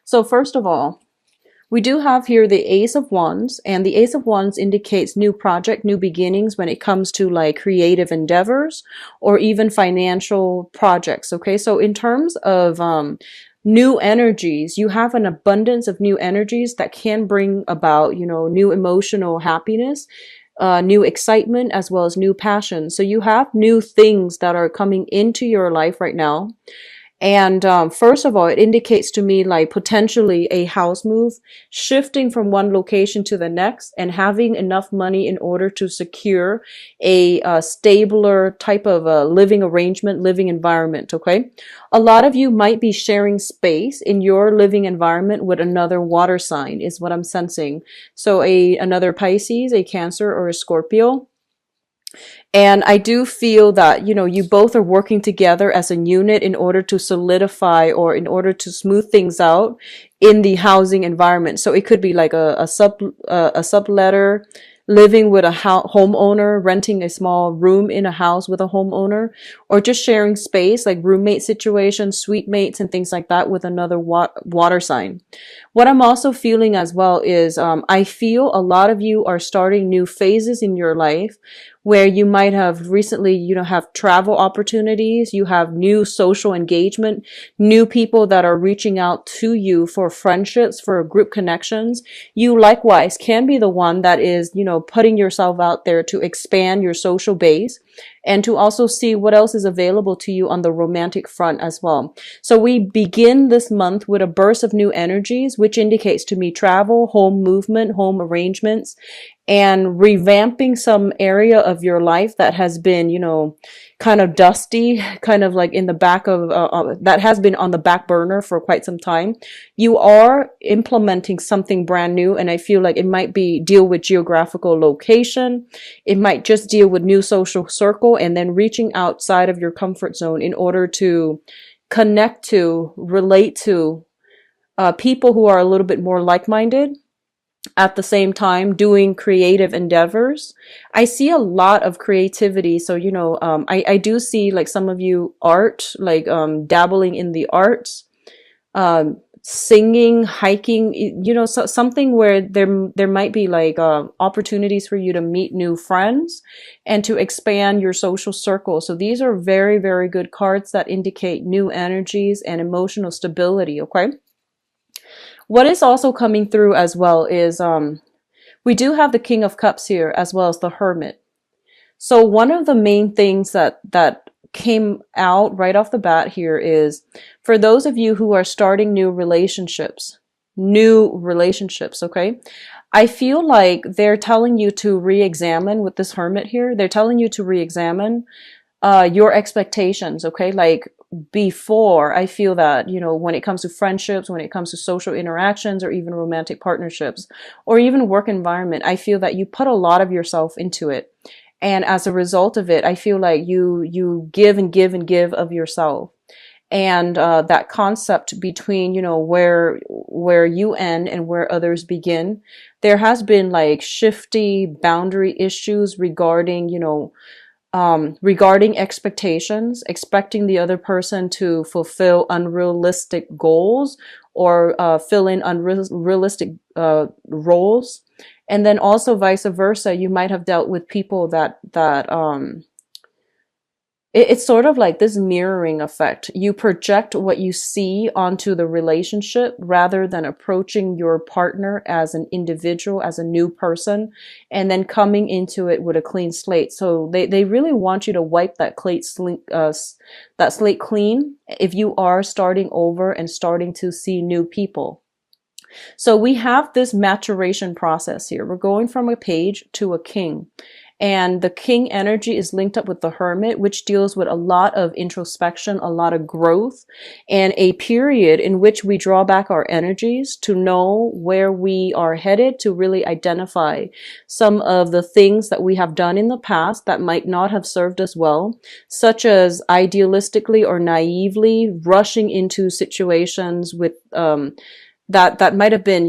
So first of all, we do have here the Ace of Wands, and the Ace of Wands indicates new project, new beginnings when it comes to like creative endeavors or even financial projects. Okay, so in terms of new energies, you have an abundance of new energies that can bring about, you know, new emotional happiness, new excitement, as well as new passion. So you have new things that are coming into your life right now. And first of all, it indicates to me like potentially a house move, shifting from one location to the next and having enough money in order to secure a stabler type of living arrangement, living environment. Okay. A lot of you might be sharing space in your living environment with another water sign is what I'm sensing. So another Pisces, a Cancer, or a Scorpio. And I do feel that, you know, you both are working together as a unit in order to solidify or in order to smooth things out in the housing environment. So it could be like a subletter, living with a homeowner, renting a small room in a house with a homeowner, or just sharing space like roommate situations, suite mates, and things like that with another water sign. What I'm also feeling as well is I feel a lot of you are starting new phases in your life where you might have recently, you know, have travel opportunities, you have new social engagement, new people that are reaching out to you for friendships, for group connections. You likewise can be the one that is, you know, putting yourself out there to expand your social base and to also see what else is available to you on the romantic front as well. So we begin this month with a burst of new energies, which indicates to me travel, home movement, home arrangements, and revamping some area of your life that has been, you know, kind of dusty, kind of like in the back of, that has been on the back burner for quite some time. You are implementing something brand new, and I feel like it might be deal with geographical location. It might just deal with new social circle and then reaching outside of your comfort zone in order to connect to, relate to people who are a little bit more like-minded. At the same time, doing creative endeavors. I see a lot of creativity. So, you know, I do see like some of you art, like dabbling in the arts, singing, hiking, you know, so something where there might be like opportunities for you to meet new friends and to expand your social circle. So these are very, very good cards that indicate new energies and emotional stability. Okay. What is also coming through as well is we do have the King of Cups here as well as the Hermit. So one of the main things that came out right off the bat here is for those of you who are starting new relationships, okay? I feel like they're telling you to re-examine with this Hermit here. They're telling you to re-examine your expectations, okay? Like before, I feel that, you know, when it comes to friendships, when it comes to social interactions, or even romantic partnerships, or even work environment, I feel that you put a lot of yourself into it. And as a result of it, I feel like you give and give and give of yourself. And that concept between, you know, where you end and where others begin, there has been like shifty boundary issues regarding, you know, regarding expectations, expecting the other person to fulfill unrealistic goals or fill in unrealistic roles. And then also vice versa, you might have dealt with people that it's sort of like this mirroring effect. You project what you see onto the relationship rather than approaching your partner as an individual, as a new person, and then coming into it with a clean slate. So they really want you to wipe that slate clean if you are starting over and starting to see new people. So we have this maturation process here. We're going from a page to a king. And the king energy is linked up with the hermit, which deals with a lot of introspection, a lot of growth, and a period in which we draw back our energies to know where we are headed, to really identify some of the things that we have done in the past that might not have served us well, such as idealistically or naively rushing into situations with that might have been,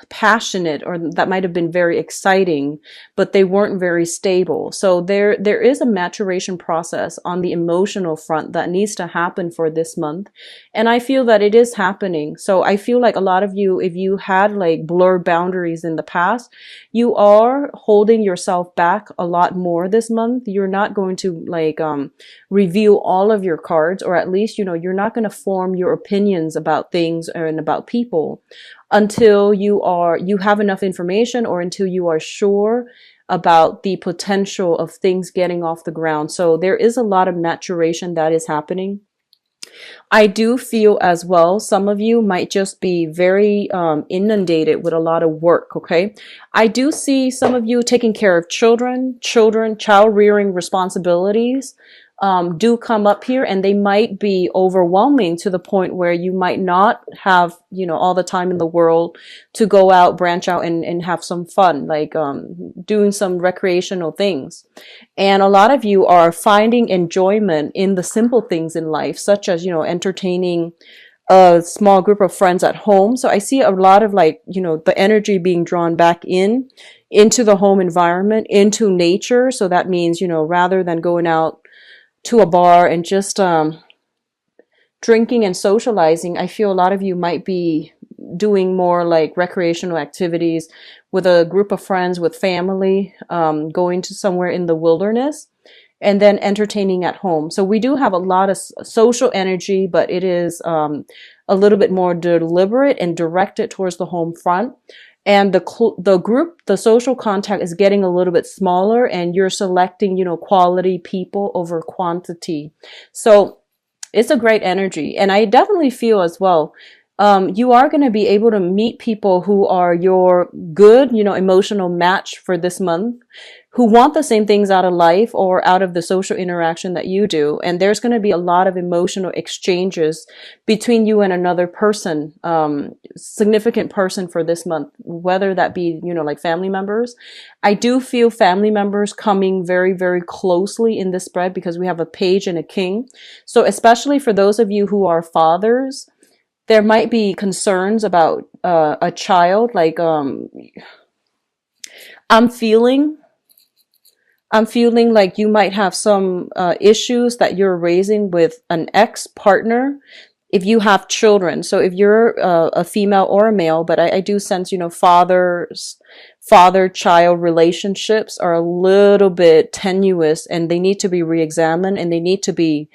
passionate, or that might have been very exciting, but they weren't very stable. So there is a maturation process on the emotional front that needs to happen for this month. And I feel that it is happening. So I feel like a lot of you, if you had like blurred boundaries in the past, you are holding yourself back a lot more this month. You're not going to like reveal all of your cards, or at least, you're not going to form your opinions about things and about people until you have enough information, or until you are sure about the potential of things getting off the ground. So there is a lot of maturation that is happening. I do feel as well, some of you might just be very inundated with a lot of work, okay? I do see some of you taking care of child rearing responsibilities do come up here, and they might be overwhelming to the point where you might not have, all the time in the world to go out, branch out, and have some fun, like doing some recreational things. And a lot of you are finding enjoyment in the simple things in life, such as, entertaining a small group of friends at home. So I see a lot of like, the energy being drawn back into the home environment, into nature. So that means, rather than going out to a bar and just drinking and socializing, I feel a lot of you might be doing more like recreational activities with a group of friends, with family, going to somewhere in the wilderness, and then entertaining at home. So we do have a lot of social energy, but it is a little bit more deliberate and directed towards the home front. And the social contact is getting a little bit smaller, and you're selecting, quality people over quantity. So it's a great energy. And I definitely feel as well, you are going to be able to meet people who are your good, emotional match for this month, who want the same things out of life or out of the social interaction that you do. And there's going to be a lot of emotional exchanges between you and another person, significant person for this month, whether that be, like family members. I do feel family members coming very, very closely in this spread, because we have a page and a king. So especially for those of you who are fathers, there might be concerns about a child. Like I'm feeling like you might have some issues that you're raising with an ex-partner if you have children. So if you're a female or a male, but I do sense, father-child relationships are a little bit tenuous, and they need to be re-examined, and they need to be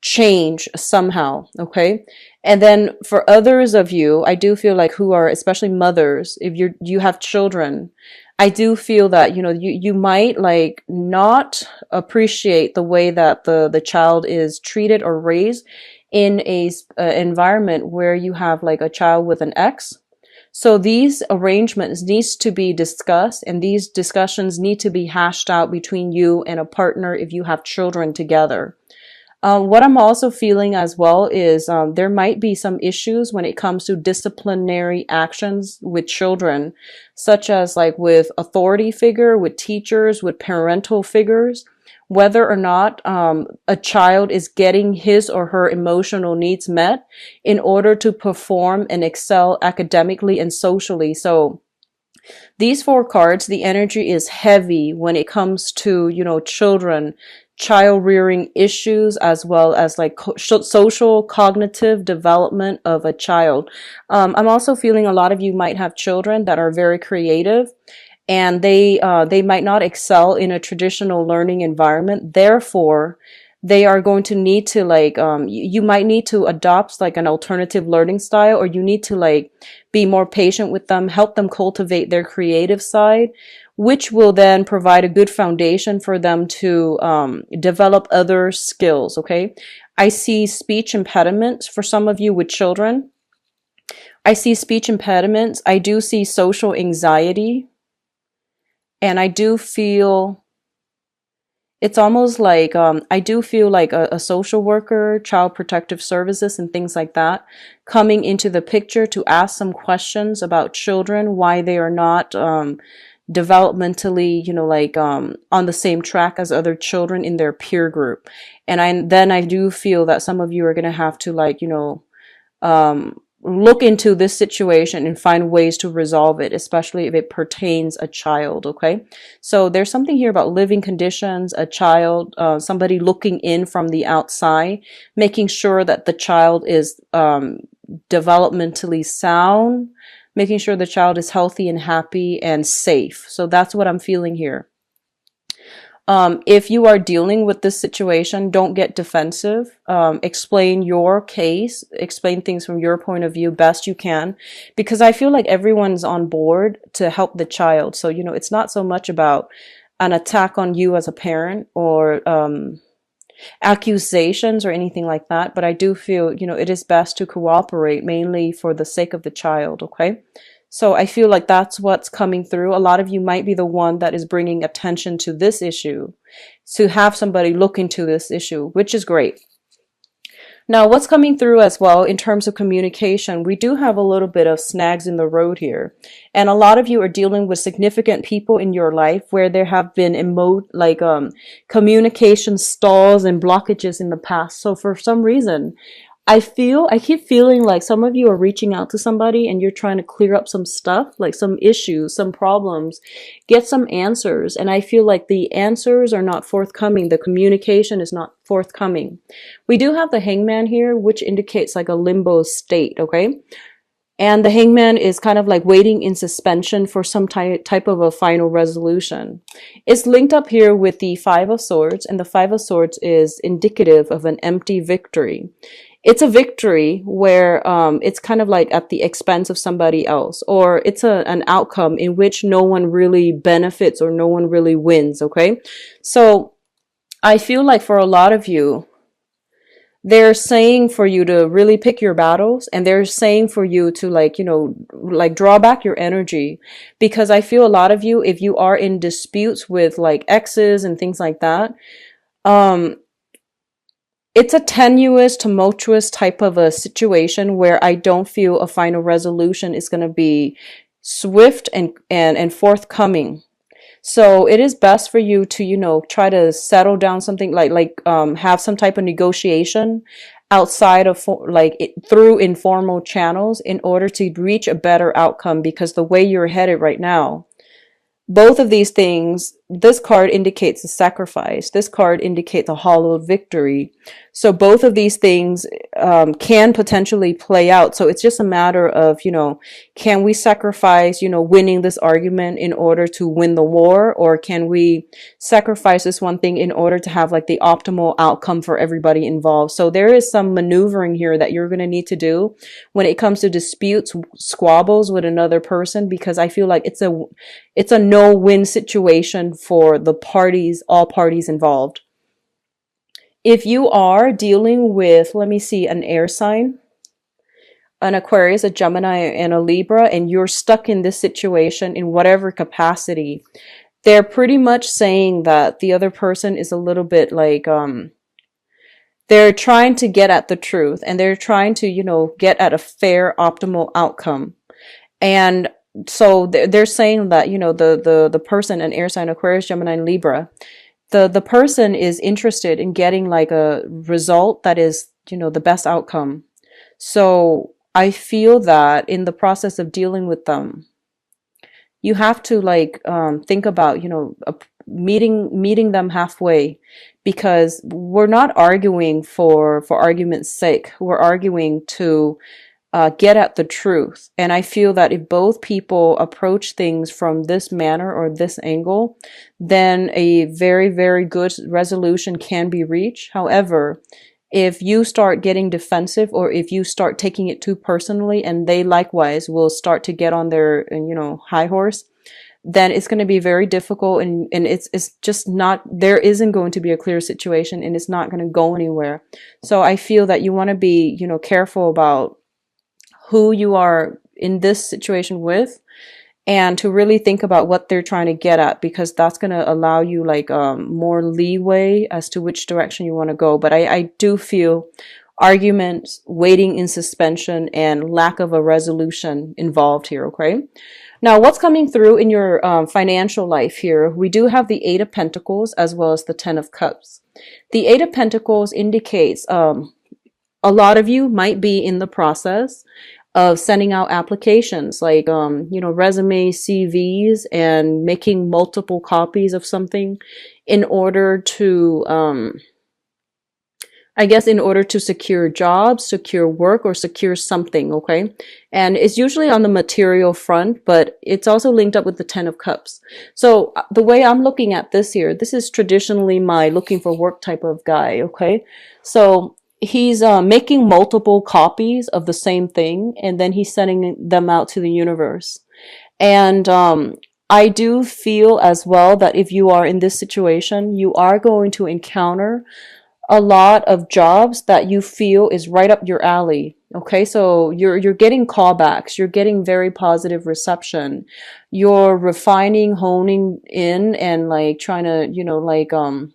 changed somehow, okay? And then for others of you, I do feel like, who are especially mothers, if you have children, I do feel that, you might like not appreciate the way that the child is treated or raised in a environment where you have like a child with an ex. So these arrangements needs to be discussed, and these discussions need to be hashed out between you and a partner if you have children together. What I'm also feeling as well is there might be some issues when it comes to disciplinary actions with children, such as like with authority figure, with teachers, with parental figures, whether or not a child is getting his or her emotional needs met in order to perform and excel academically and socially. So these four cards, the energy is heavy when it comes to, children, child rearing issues, as well as like social cognitive development of a child. I'm also feeling a lot of you might have children that are very creative, and they might not excel in a traditional learning environment. Therefore, they are going to need to like, you might need to adopt like an alternative learning style, or you need to like be more patient with them, help them cultivate their creative side, which will then provide a good foundation for them to develop other skills, okay? I see speech impediments for some of you with children. I see speech impediments. I do see social anxiety. And I do feel, it's almost like, I do feel like a social worker, child protective services, and things like that coming into the picture to ask some questions about children, why they are not developmentally, on the same track as other children in their peer group. And I do feel that some of you are going to have to like, look into this situation and find ways to resolve it, especially if it pertains a child. Okay, so there's something here about living conditions, a child, somebody looking in from the outside, making sure that the child is developmentally sound, making sure the child is healthy and happy and safe. So that's what I'm feeling here. If you are dealing with this situation, don't get defensive. Explain your case, explain things from your point of view best you can, because I feel like everyone's on board to help the child. So, it's not so much about an attack on you as a parent or accusations or anything like that, but I do feel, it is best to cooperate mainly for the sake of the child, okay? So I feel like that's what's coming through. A lot of you might be the one that is bringing attention to this issue, to have somebody look into this issue, which is great. Now, what's coming through as well in terms of communication, we do have a little bit of snags in the road here. And a lot of you are dealing with significant people in your life where there have been communication stalls and blockages in the past. So for some reason, I keep feeling like some of you are reaching out to somebody and you're trying to clear up some stuff, like some issues, some problems, get some answers. And I feel like the answers are not forthcoming. The communication is not forthcoming. We do have the Hangman here, which indicates like a limbo state, okay? And the Hangman is kind of like waiting in suspension for some type of a final resolution. It's linked up here with the Five of Swords, and the Five of Swords is indicative of an empty victory. It's a victory where it's kind of like at the expense of somebody else, or it's an outcome in which no one really benefits or no one really wins, okay? So I feel like for a lot of you, they're saying for you to really pick your battles, and they're saying for you to draw back your energy, because I feel a lot of you, if you are in disputes with like exes and things like that, it's a tenuous, tumultuous type of a situation where I don't feel a final resolution is going to be swift and forthcoming. So it is best for you to, try to settle down something have some type of negotiation outside of through informal channels in order to reach a better outcome, because the way you're headed right now, both of these things, this card indicates a sacrifice. This card indicates a hollow victory. So both of these things can potentially play out. So it's just a matter of, can we sacrifice, winning this argument in order to win the war? Or can we sacrifice this one thing in order to have like the optimal outcome for everybody involved? So there is some maneuvering here that you're going to need to do when it comes to disputes, squabbles with another person, because I feel like it's a no-win situation for the parties, all parties involved. If you are dealing with, let me see, an air sign, an Aquarius, a Gemini, and a Libra, and you're stuck in this situation in whatever capacity, they're pretty much saying that the other person is a little bit like, they're trying to get at the truth, and they're trying to, get at a fair, optimal outcome. And so they're saying that, the person, an air sign, Aquarius, Gemini, and Libra, the person is interested in getting like a result that is, the best outcome. So I feel that in the process of dealing with them, you have to think about, meeting them halfway, because we're not arguing for argument's sake. We're arguing to get at the truth. And I feel that if both people approach things from this manner or this angle, then a very, very good resolution can be reached. However, if you start getting defensive, or if you start taking it too personally, and they likewise will start to get on their, high horse, then it's going to be very difficult, and it's just not, there isn't going to be a clear situation, and it's not going to go anywhere. So I feel that you want to be, careful about who you are in this situation with, and to really think about what they're trying to get at, because that's going to allow you more leeway as to which direction you want to go. But I do feel arguments, waiting in suspension, and lack of a resolution involved here, okay? Now, what's coming through in your financial life here? We do have the Eight of Pentacles as well as the Ten of Cups. The Eight of Pentacles indicates a lot of you might be in the process of sending out applications like, resume, CVs, and making multiple copies of something in order to, I guess in order to secure jobs, secure work, or secure something, okay? And it's usually on the material front, but it's also linked up with the Ten of Cups. So the way I'm looking at this here, this is traditionally my looking for work type of guy, okay? So he's making multiple copies of the same thing, and then he's sending them out to the universe. And I do feel as well that if you are in this situation, you are going to encounter a lot of jobs that you feel is right up your alley. Okay, so you're getting callbacks, you're getting very positive reception, you're refining, honing in, and like trying to,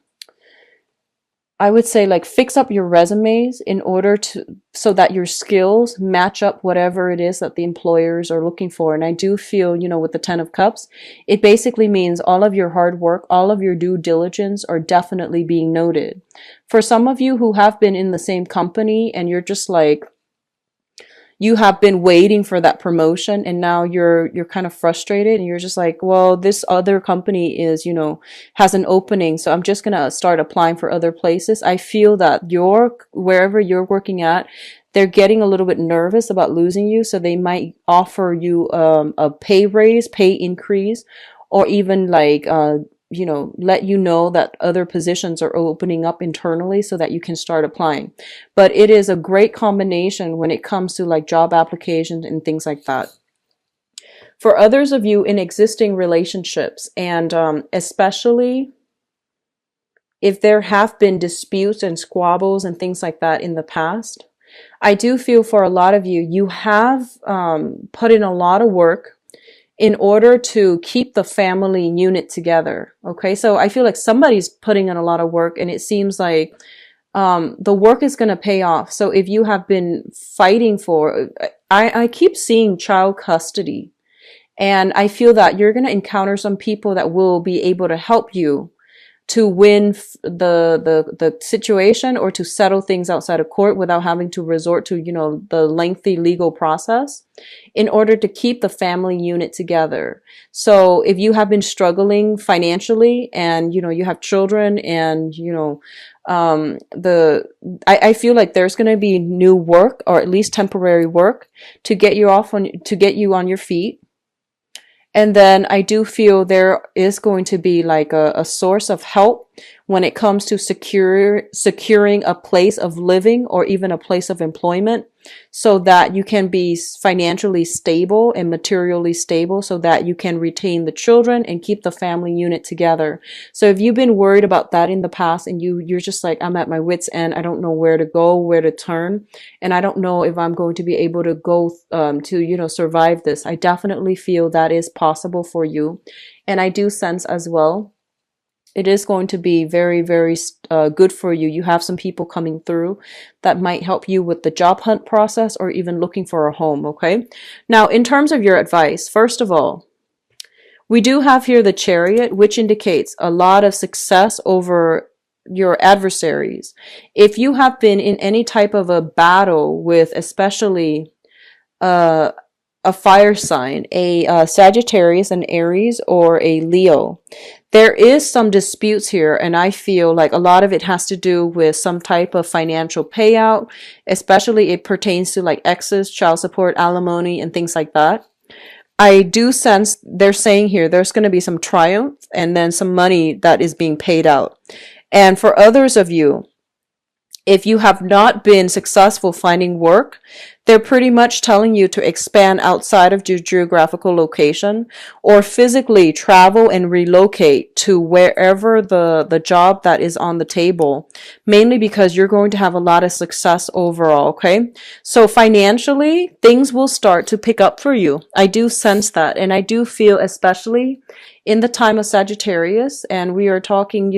I would say like fix up your resumes in order to, so that your skills match up whatever it is that the employers are looking for. And I do feel, with the Ten of Cups, it basically means all of your hard work, all of your due diligence are definitely being noted. For some of you who have been in the same company and you're just like, you have been waiting for that promotion and now you're kind of frustrated and you're just like, well, this other company is, has an opening, so I'm just going to start applying for other places. I feel that wherever you're working at, they're getting a little bit nervous about losing you, so they might offer you a pay raise, pay increase, or even like let you know that other positions are opening up internally so that you can start applying. But it is a great combination when it comes to like job applications and things like that. For others of you in existing relationships, and especially if there have been disputes and squabbles and things like that in the past, I do feel for a lot of you, you have put in a lot of work in order to keep the family unit together. Okay, so I feel like somebody's putting in a lot of work, and it seems like the work is going to pay off. So if you have been fighting for, I keep seeing child custody, and I feel that you're going to encounter some people that will be able to help you to win the situation, or to settle things outside of court without having to resort to, the lengthy legal process, in order to keep the family unit together. So if you have been struggling financially and, you have children and, I feel like there's going to be new work, or at least temporary work, to get you on your feet. And then I do feel there is going to be like a source of help when it comes to securing a place of living or even a place of employment, so that you can be financially stable and materially stable, so that you can retain the children and keep the family unit together. So if you've been worried about that in the past and you're just like, I'm at my wit's end, I don't know where to go, where to turn, and I don't know if I'm going to be able to go to survive this, I definitely feel that is possible for you. And I do sense as well, it is going to be very, very good for you. You have some people coming through that might help you with the job hunt process, or even looking for a home, okay? Now, in terms of your advice, first of all, we do have here the Chariot, which indicates a lot of success over your adversaries. If you have been in any type of a battle with, especially a fire sign, a Sagittarius, an Aries, or a Leo, there is some disputes here, and I feel like a lot of it has to do with some type of financial payout, especially it pertains to like exes, child support, alimony, and things like that. I do sense they're saying here there's going to be some triumph and then some money that is being paid out. And for others of you, if you have not been successful finding work, they're pretty much telling you to expand outside of your geographical location, or physically travel and relocate to wherever the job that is on the table, mainly because you're going to have a lot of success overall, okay? So financially, things will start to pick up for you. I do sense that, and I do feel, especially in the time of Sagittarius, and we are talking,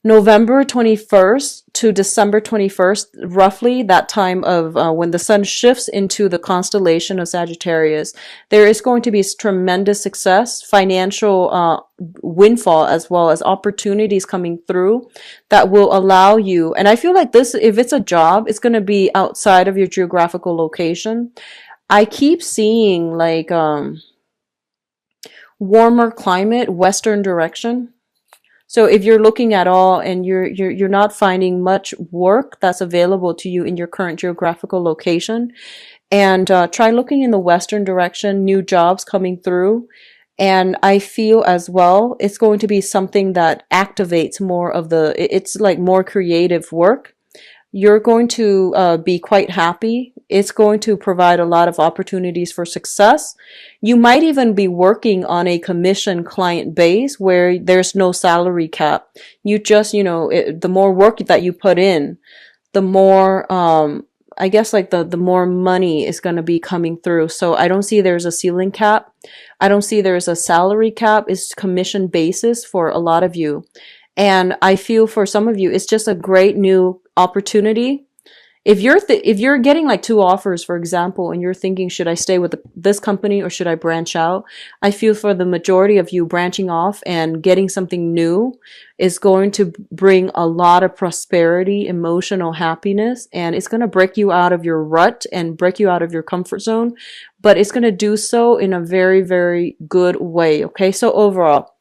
November 21st to December 21st, roughly that time of when the sun shifts into the constellation of Sagittarius, there is going to be tremendous success, financial windfall, as well as opportunities coming through that will allow you. And I feel like this, if it's a job, it's going to be outside of your geographical location. I keep seeing like warmer climate, western direction. So if you're looking at all and you're not finding much work that's available to you in your current geographical location, and try looking in the western direction, new jobs coming through. And I feel as well it's going to be something that activates more of it's like more creative work. You're going to be quite happy. It's going to provide a lot of opportunities for success. You might even be working on a commission client base where there's no salary cap. You just, the more work that you put in, the more, I guess like the more money is going to be coming through. So I don't see there's a ceiling cap. I don't see there's a salary cap. It's commission basis for a lot of you. And I feel for some of you, it's just a great new opportunity. If you're getting like two offers, for example, and you're thinking, should I stay with this company or should I branch out? I feel for the majority of you, branching off and getting something new is going to bring a lot of prosperity, emotional happiness, and it's going to break you out of your rut and break you out of your comfort zone, but it's going to do so in a very, very good way. Okay. So overall,